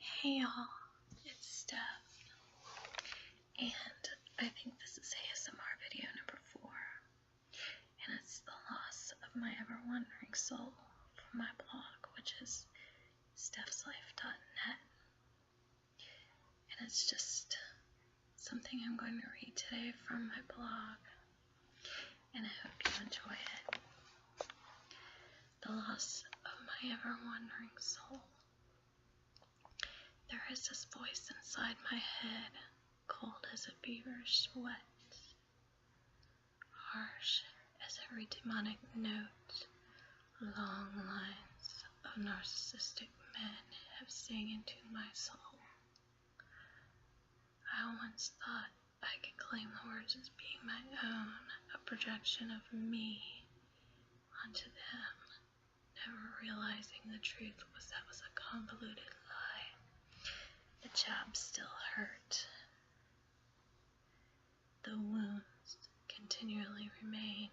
Hey y'all, it's Steph, and I think this is ASMR video number 4, and it's the loss of my ever-wandering soul from my blog, which is stephslife.net, and it's just something I'm going to read today from my blog, and I hope you enjoy it. The loss of my ever-wandering soul. There is this voice inside my head, cold as a beaver's sweat, harsh as every demonic note. Long lines of narcissistic men have sing into my soul. I once thought I could claim the words as being my own, a projection of me onto them, never realizing the truth was that was a convoluted lie. The jab still hurt. The wounds continually remain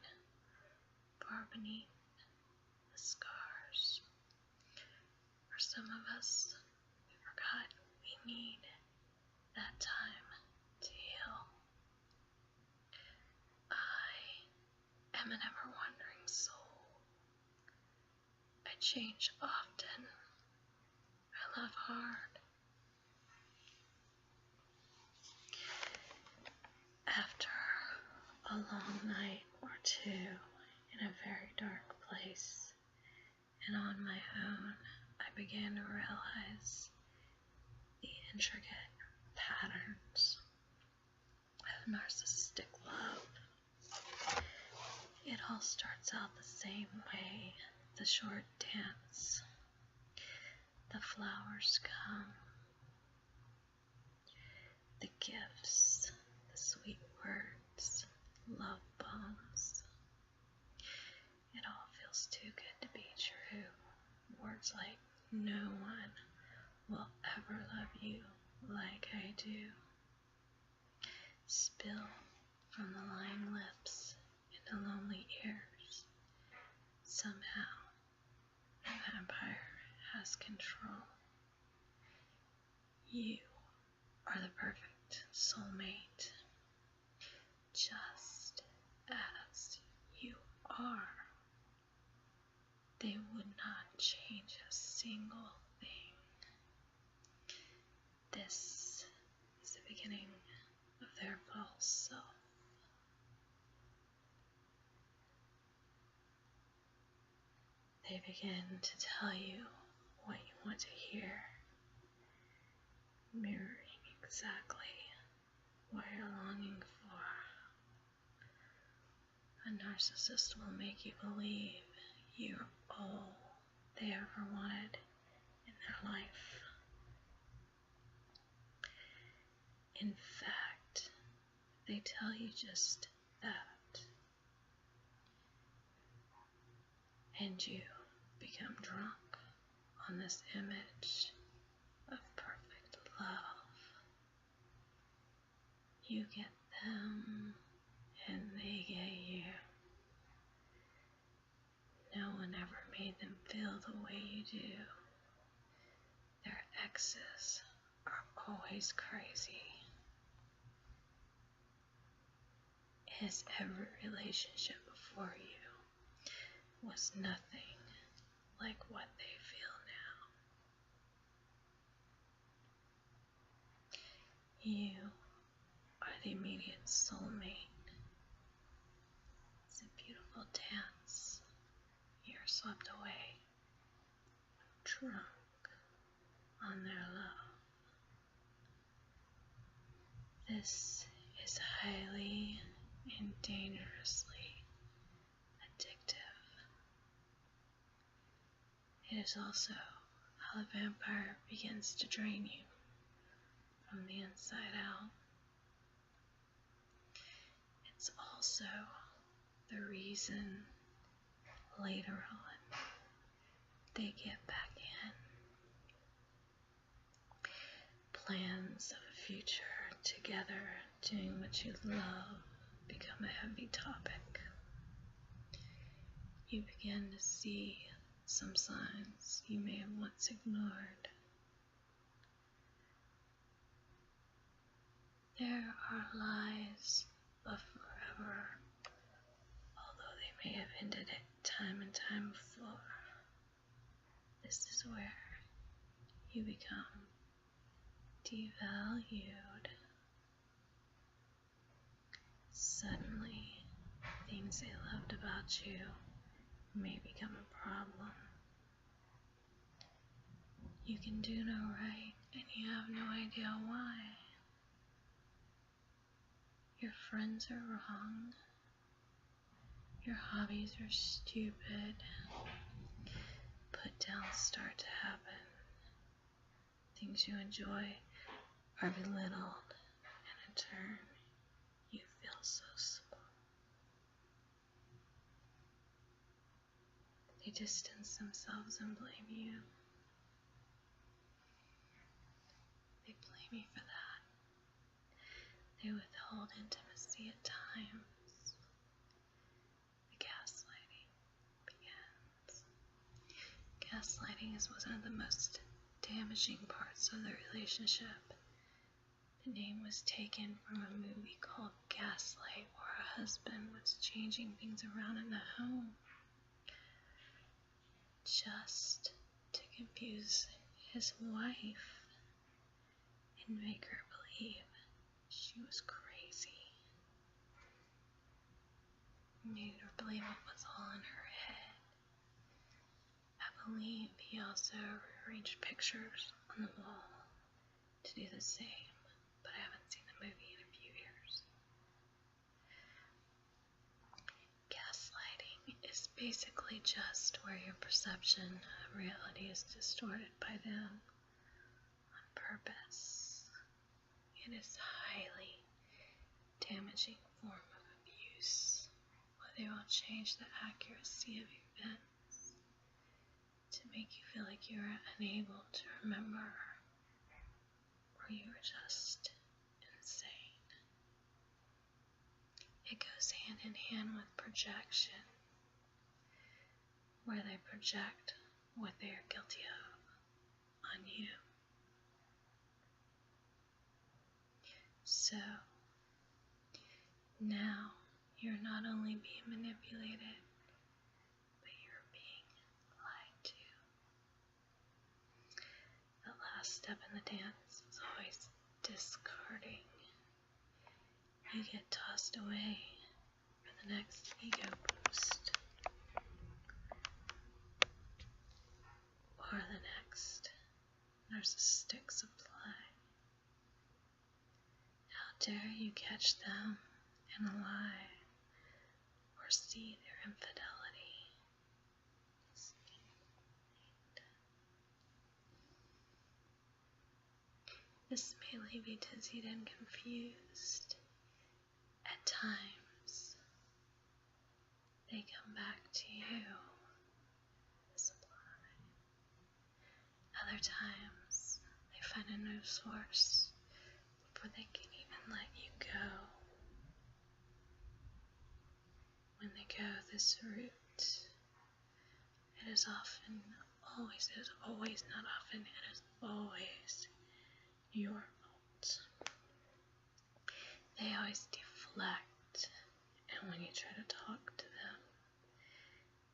far beneath the scars. For some of us, we forgot we need that time to heal. I am an ever-wandering soul. I change often. I love hard. After a long night or two in a very dark place and on my own, I began to realize the intricate patterns of narcissistic love. It all starts out the same way, the short dance. The flowers come, the gifts, the sweet words, love bombs. It all feels too good to be true. Words like, no one will ever love you like I do, spill from the lying lips into lonely ears. Somehow, the vampire has control. You are the perfect soulmate, just as you are. They would not change a single thing. This is the beginning of their false self. They begin to tell you what you want to hear, mirroring exactly what you're longing for. A narcissist will make you believe you're all they ever wanted in their life. In fact, they tell you just that. And you become drunk on this image of perfect love. You get them, and they get you. No one ever made them feel the way you do. Their exes are always crazy. As every relationship before you was nothing like what they feel now. You are the immediate soulmate. It's a beautiful dance. You're swept away, drunk on their love. This is highly and dangerously addictive. It is also how the vampire begins to drain you from the inside out. It's also the reason later on they get back in. Plans of a future together, doing what you love, become a heavy topic. You begin to see some signs you may have once ignored. There are lies of forever, although they may have ended it time and time before. This is where you become devalued. Suddenly, things they loved about you may become a problem. You can do no right, and you have no idea why. Your friends are wrong. Your hobbies are stupid. Put downs start to happen. Things you enjoy are belittled, and in turn, you feel so small. They distance themselves and blame you. They blame you for that. They withhold intimacy at times. The gaslighting begins. Gaslighting is one of the most damaging parts of the relationship. The name was taken from a movie called Gaslight, where a husband was changing things around in the home just to confuse his wife and make her believe she was crazy. Made her believe it was all in her head. I believe he also rearranged pictures on the wall to do the same, but I haven't seen the movie in a few years. Gaslighting is basically just where your perception of reality is distorted by them on purpose. It is a highly damaging form of abuse, where they will change the accuracy of events to make you feel like you are unable to remember, or you are just insane. It goes hand in hand with projection, where they project what they are guilty of on you. So, now you're not only being manipulated, but you're being lied to. The last step in the dance is always discarding. You get tossed away for the next ego boost, or the next narcissistic supply. How dare you catch them in a lie or see their infidelity? This may leave you dizzied and confused. At times, they come back to you, the supply. Other times, they find a new source before they can even let you go. When they go this route, it is always, not often, it is always your fault. They always deflect, and when you try to talk to them,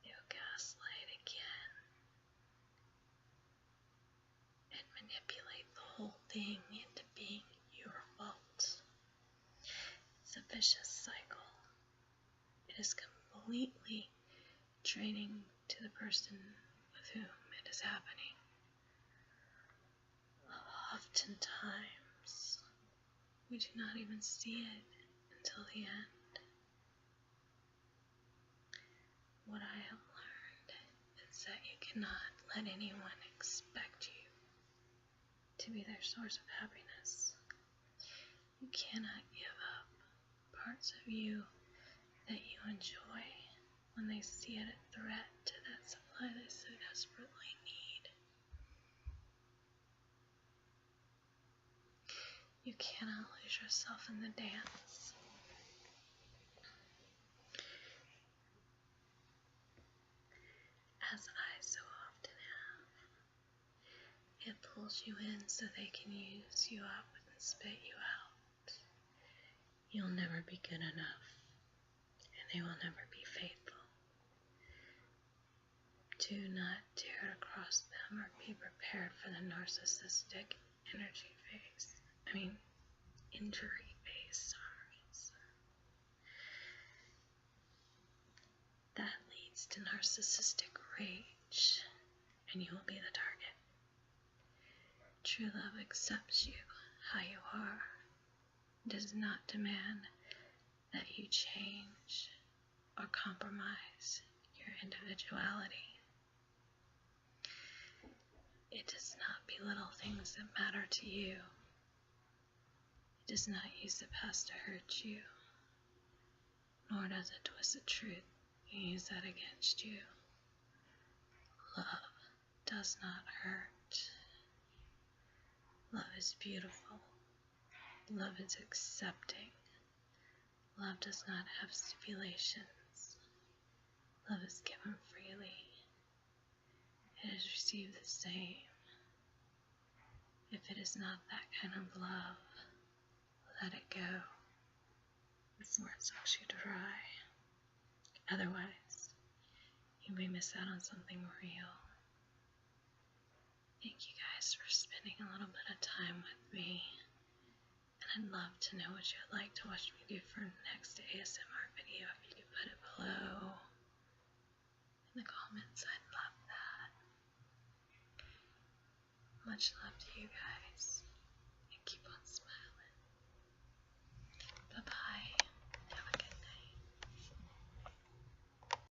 they will gaslight again and manipulate the whole thing into being your fault. It's a vicious cycle. It is completely draining to the person with whom it is happening. Oftentimes, we do not even see it until the end. What I have learned is that you cannot let anyone expect you to be their source of happiness. You cannot give up parts of you that you enjoy when they see it a threat to that supply they so desperately need. You cannot lose yourself in the dance. As I so often have. It pulls you in so they can use you up and spit you out. you'll never be good enough, and they will never be faithful. Do not dare to cross them or be prepared for the narcissistic injury phase. That leads to narcissistic rage, and you will be the target. True love accepts you how you are, does not demand that you change or compromise your individuality. It does not belittle things that matter to you. It does not use the past to hurt you, nor does it twist the truth and use that against you. Love does not hurt. Love is beautiful. Love is accepting. Love does not have stipulations. Love is given freely. It is received the same. If it is not that kind of love, let it go before it sucks you dry. Otherwise, you may miss out on something real. Thank you guys for spending a little bit of time with me. And I'd love to know what you'd like to watch me do for the next ASMR video. If you could put it below in the comments, I'd love that. Much love to you guys.